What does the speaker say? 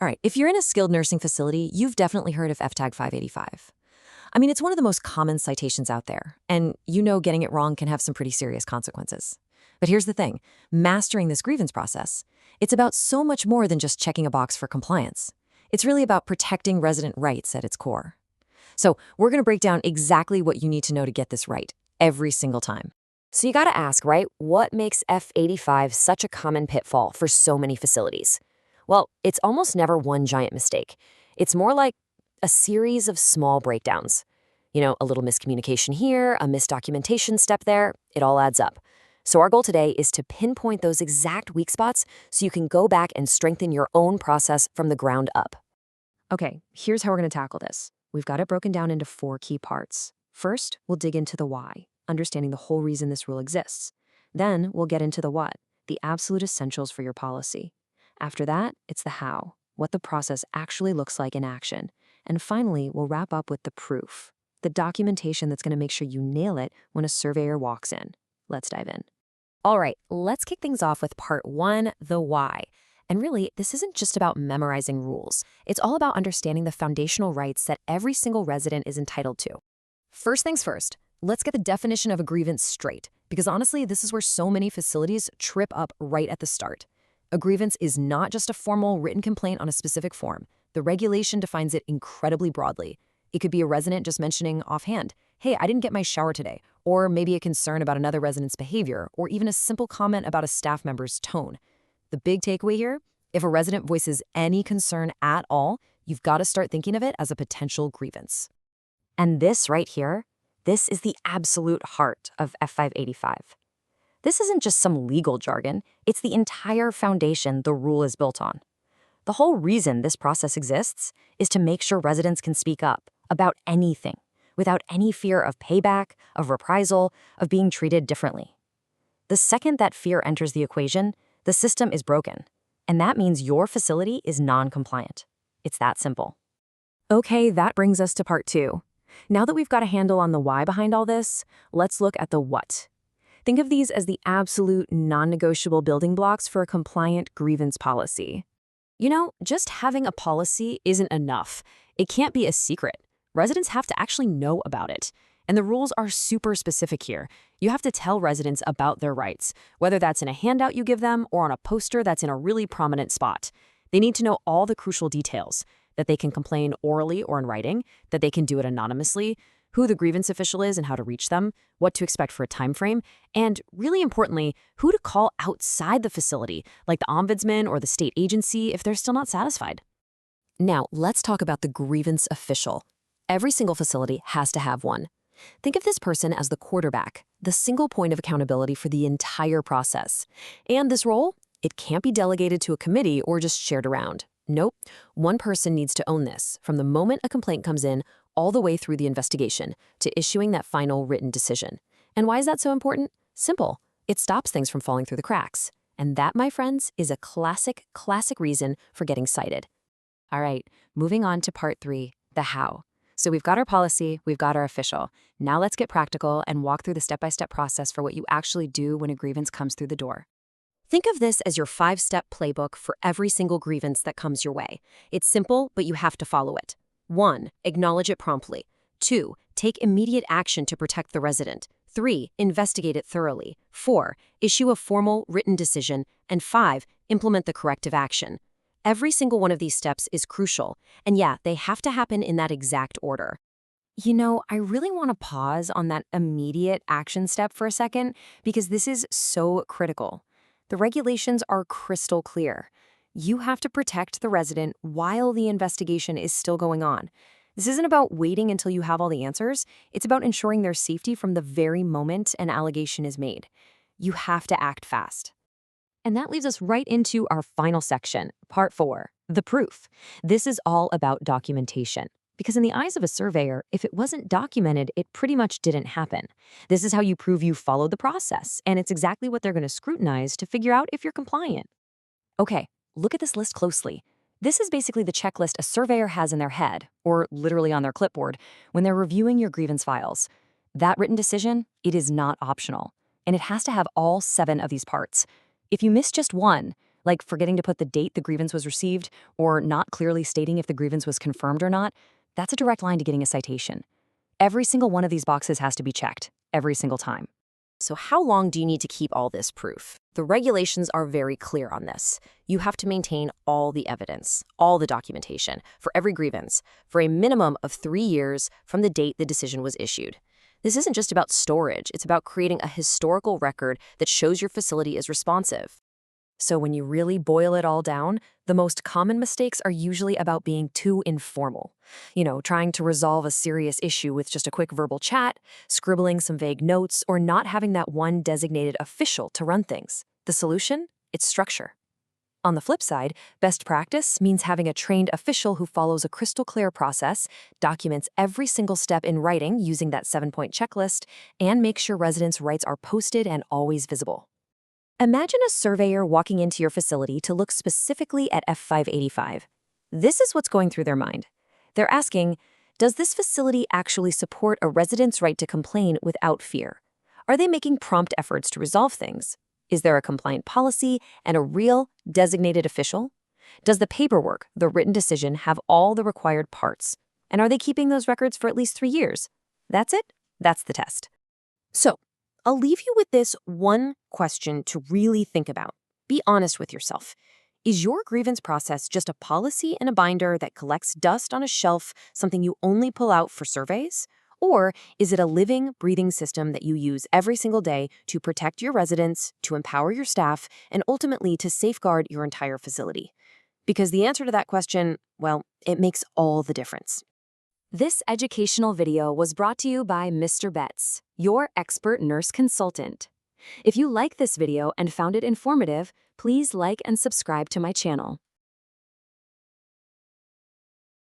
All right, if you're in a skilled nursing facility, you've definitely heard of FTAG 585. I mean, it's one of the most common citations out there, and you know getting it wrong can have some pretty serious consequences. But here's the thing, mastering this grievance process, it's about so much more than just checking a box for compliance. It's really about protecting resident rights at its core. So we're going to break down exactly what you need to know to get this right, every single time. So you gotta ask, right, what makes F85 such a common pitfall for so many facilities? Well, it's almost never one giant mistake. It's more like a series of small breakdowns. You know, a little miscommunication here, a misdocumentation step there, it all adds up. So our goal today is to pinpoint those exact weak spots so you can go back and strengthen your own process from the ground up. Okay, here's how we're going to tackle this. We've got it broken down into 4 key parts. First, we'll dig into the why, understanding the whole reason this rule exists. Then, we'll get into the what, the absolute essentials for your policy. After that, it's the how, what the process actually looks like in action. And finally, we'll wrap up with the proof, the documentation that's going to make sure you nail it when a surveyor walks in. Let's dive in. All right, let's kick things off with part 1, the why. And really, this isn't just about memorizing rules. It's all about understanding the foundational rights that every single resident is entitled to. First things first, let's get the definition of a grievance straight, because honestly, this is where so many facilities trip up right at the start. A grievance is not just a formal written complaint on a specific form. The regulation defines it incredibly broadly. It could be a resident just mentioning offhand, hey, I didn't get my shower today, or maybe a concern about another resident's behavior, or even a simple comment about a staff member's tone. The big takeaway here, if a resident voices any concern at all, you've got to start thinking of it as a potential grievance. And this right here, this is the absolute heart of F585. This isn't just some legal jargon, it's the entire foundation the rule is built on. The whole reason this process exists is to make sure residents can speak up about anything without any fear of payback, of reprisal, of being treated differently. The second that fear enters the equation, the system is broken, and that means your facility is non-compliant. It's that simple. Okay, that brings us to part 2. Now that we've got a handle on the why behind all this, let's look at the what. Think of these as the absolute non-negotiable building blocks for a compliant grievance policy. You know, just having a policy isn't enough. It can't be a secret. Residents have to actually know about it. And the rules are super specific here. You have to tell residents about their rights, whether that's in a handout you give them or on a poster that's in a really prominent spot. They need to know all the crucial details, that they can complain orally or in writing, that they can do it anonymously, who the grievance official is and how to reach them, what to expect for a time frame, and really importantly, who to call outside the facility, like the ombudsman or the state agency if they're still not satisfied. Now, let's talk about the grievance official. Every single facility has to have one. Think of this person as the quarterback, the single point of accountability for the entire process. And this role, it can't be delegated to a committee or just shared around. Nope, one person needs to own this, from the moment a complaint comes in all the way through the investigation to issuing that final written decision. And why is that so important? Simple. It stops things from falling through the cracks. And that, my friends, is a classic reason for getting cited. All right, moving on to part 3, the how. So we've got our policy, we've got our official. Now let's get practical and walk through the step-by-step process for what you actually do when a grievance comes through the door. Think of this as your 5-step playbook for every single grievance that comes your way. It's simple, but you have to follow it. 1. Acknowledge it promptly. 2. Take immediate action to protect the resident. 3. Investigate it thoroughly. 4. Issue a formal written decision. And 5. Implement the corrective action. Every single one of these steps is crucial, and yeah, they have to happen in that exact order. You know, I really want to pause on that immediate action step for a second, because this is so critical. The regulations are crystal clear. You have to protect the resident while the investigation is still going on. This isn't about waiting until you have all the answers. It's about ensuring their safety from the very moment an allegation is made. You have to act fast. And that leads us right into our final section, part 4, the proof. This is all about documentation. Because in the eyes of a surveyor, if it wasn't documented, it pretty much didn't happen. This is how you prove you followed the process, and it's exactly what they're going to scrutinize to figure out if you're compliant. Okay, look at this list closely. This is basically the checklist a surveyor has in their head, or literally on their clipboard, when they're reviewing your grievance files. That written decision, it is not optional, and it has to have all 7 of these parts. If you miss just one, like forgetting to put the date the grievance was received or not clearly stating if the grievance was confirmed or not, that's a direct line to getting a citation. Every single one of these boxes has to be checked, every single time. So how long do you need to keep all this proof? The regulations are very clear on this. You have to maintain all the evidence, all the documentation, for every grievance, for a minimum of 3 years from the date the decision was issued. This isn't just about storage, it's about creating a historical record that shows your facility is responsive. So when you really boil it all down, the most common mistakes are usually about being too informal. Trying to resolve a serious issue with just a quick verbal chat, scribbling some vague notes, or not having that one designated official to run things. The solution? It's structure. On the flip side, best practice means having a trained official who follows a crystal clear process, documents every single step in writing using that 7-point checklist, and makes sure residents' rights are posted and always visible. Imagine a surveyor walking into your facility to look specifically at F585. This is what's going through their mind. They're asking, does this facility actually support a resident's right to complain without fear? Are they making prompt efforts to resolve things? Is there a compliant policy and a real designated official? Does the paperwork, the written decision, have all the required parts? And are they keeping those records for at least 3 years? That's it. That's the test. So, I'll leave you with this one question to really think about. Be honest with yourself. Is your grievance process just a policy in a binder that collects dust on a shelf, something you only pull out for surveys? Or is it a living, breathing system that you use every single day to protect your residents, to empower your staff, and ultimately to safeguard your entire facility? Because the answer to that question, well, it makes all the difference. This educational video was brought to you by Mr. Betts, your expert nurse consultant. If you like this video and found it informative, please like and subscribe to my channel.